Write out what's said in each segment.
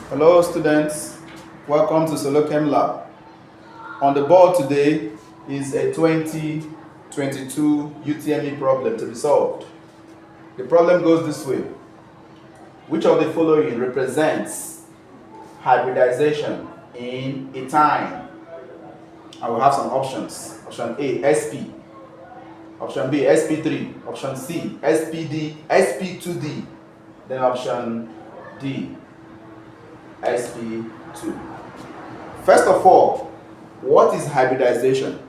Hello students, welcome to Solochem Lab. On the board today is a 2022 UTME problem to be solved. The problem goes this way. Which of the following represents hybridization in ethyne? I will have some options. Option A, SP. Option B, SP3. Option C, SPD, SP2D. Then option D, SP2. First of all, what is hybridization?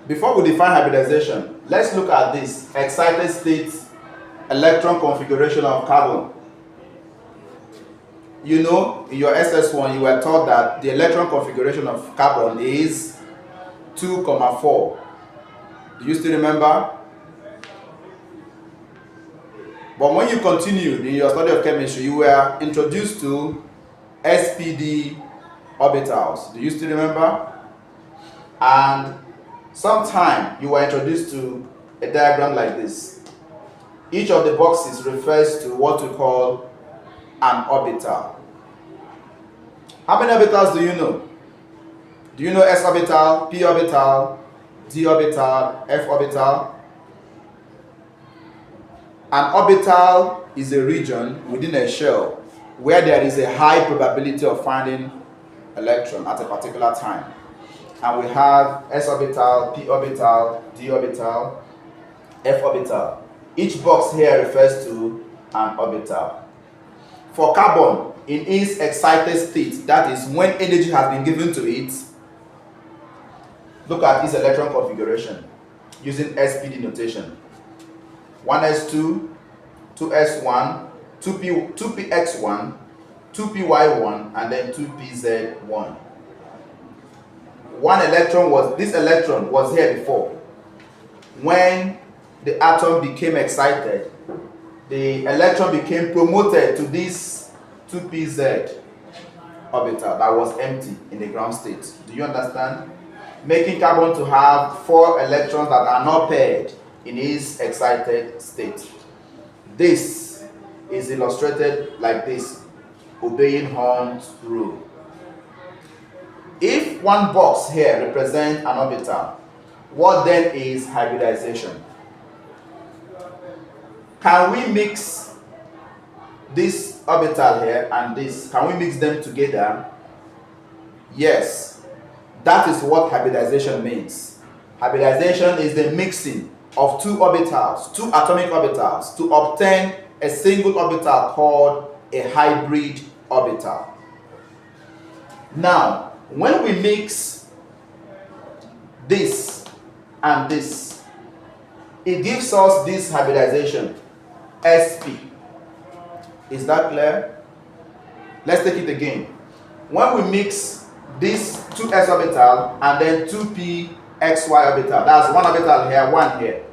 Before we define hybridization, let's look at this excited state electron configuration of carbon. You know, in your SS1, you were taught that the electron configuration of carbon is 2,4. Do you still remember? But when you continued in your study of chemistry, you were introduced to SPD orbitals. Do you still remember? And sometime you were introduced to a diagram like this. Each of the boxes refers to what we call an orbital. How many orbitals do you know? Do you know s orbital, p orbital, d orbital, f orbital? An orbital is a region within a shell where there is a high probability of finding electron at a particular time. And we have s orbital, p orbital, d orbital, f orbital. Each box here refers to an orbital. For carbon, in its excited state, that is when energy has been given to it, look at its electron configuration using SPD notation. 1s2, 2s1, 2px1, 2py1, and then 2pz1. This electron was here before. When the atom became excited, the electron became promoted to this 2pz orbital that was empty in the ground state. Do you understand? Making carbon to have 4 electrons that are not paired in its excited state. This is illustrated like this, obeying Horn's rule. If one box here represents an orbital, what then is hybridization? Can we mix this orbital here and this? Can we mix them together? Yes, that is what hybridization means. Hybridization is the mixing of two orbitals, two atomic orbitals, to obtain a single orbital called a hybrid orbital. Now, when we mix this and this, it gives us this hybridization, sp. Is that clear? Let's take it again. When we mix this 2s orbital and then 2p xy orbital, that's one orbital here, one here,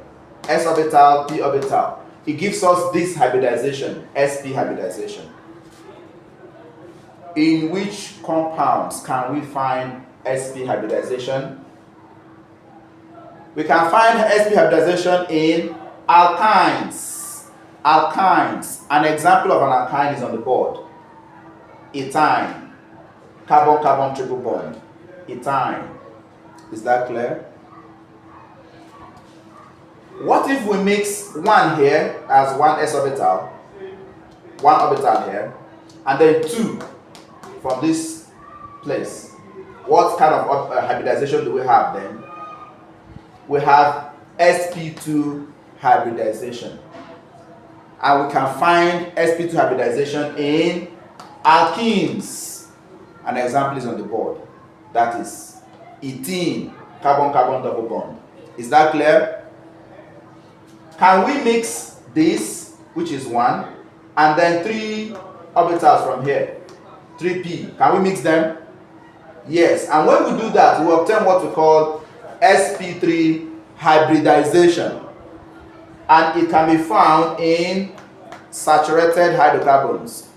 s orbital, p orbital, it gives us this hybridization, sp hybridization. In which compounds can we find sp hybridization? We can find sp hybridization in alkynes. Alkynes. An example of an alkyne is on the board. Ethyne. Carbon-carbon triple bond. Ethyne. Is that clear? What if we mix one here as one s orbital, one orbital here, and then 2 from this place? What kind of hybridization do we have then? We have sp2 hybridization. And we can find sp2 hybridization in alkenes. An example is on the board. That is ethene, carbon-carbon double bond. Is that clear? Can we mix this, which is 1, and then 3 orbitals from here? 3p. Can we mix them? Yes. And when we do that, we obtain what we call sp3 hybridization. And it can be found in saturated hydrocarbons,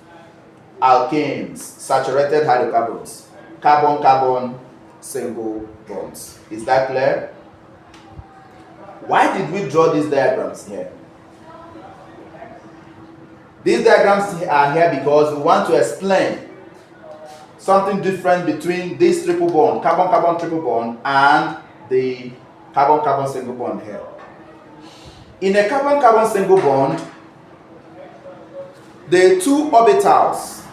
alkanes, saturated hydrocarbons, carbon-carbon single bonds. Is that clear? Why did we draw these diagrams here? These diagrams are here because we want to explain something different between this triple bond, carbon-carbon triple bond, and the carbon-carbon single bond here. In a carbon-carbon single bond, the two orbitals,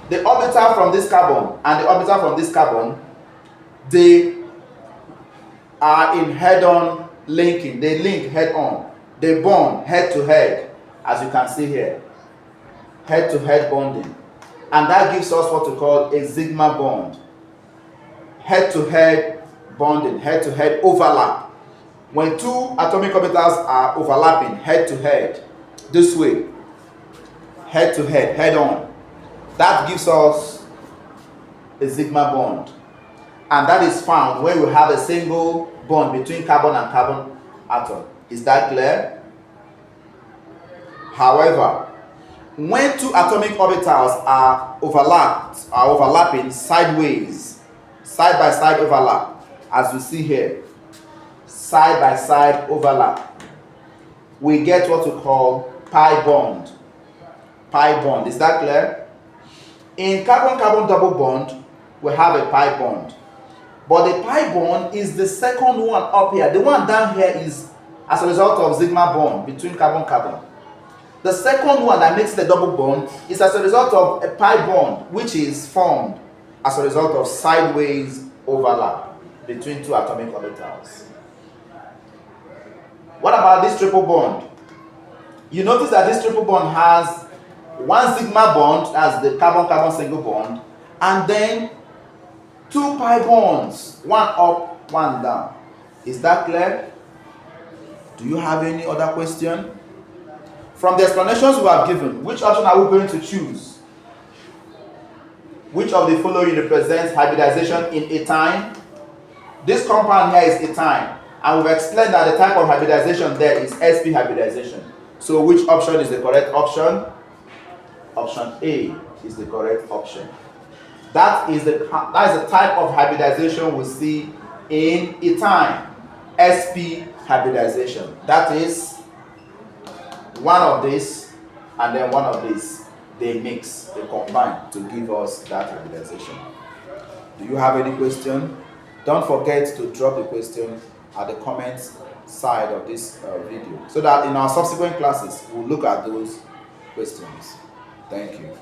the orbital from this carbon and the orbital from this carbon, they are in head-on linking. They link head-on. They bond head-to-head, as you can see here. Head-to-head bonding. And that gives us what we call a sigma bond. Head-to-head bonding, head-to-head overlap. When two atomic orbitals are overlapping head-to-head, this way, head-to-head, head-on, that gives us a sigma bond. And that is found when we have a single bond between carbon and carbon atom. Is that clear? However, when two atomic orbitals are overlapping sideways, side-by-side overlap, as we see here, side-by-side overlap, we get what we call pi bond. Pi bond, is that clear? In carbon-carbon double bond, we have a pi bond. But the pi bond is the second one up here. The one down here is as a result of sigma bond between carbon-carbon. The second one that makes the double bond is as a result of a pi bond, which is formed as a result of sideways overlap between two atomic orbitals. What about this triple bond? You notice that this triple bond has one sigma bond, as the carbon-carbon single bond, and then two pi bonds, one up, one down. Is that clear? Do you have any other question? From the explanations we have given, which option are we going to choose? Which of the following represents hybridization in ethyne? This compound here is ethyne, and we've explained that the type of hybridization there is sp hybridization. So which option is the correct option? Option A is the correct option. That is the type of hybridization we see in ethyne, sp hybridization. That is one of this and then one of this. They mix, they combine to give us that hybridization. Do you have any question? Don't forget to drop the question at the comments side of this video, so that in our subsequent classes we'll look at those questions. Thank you.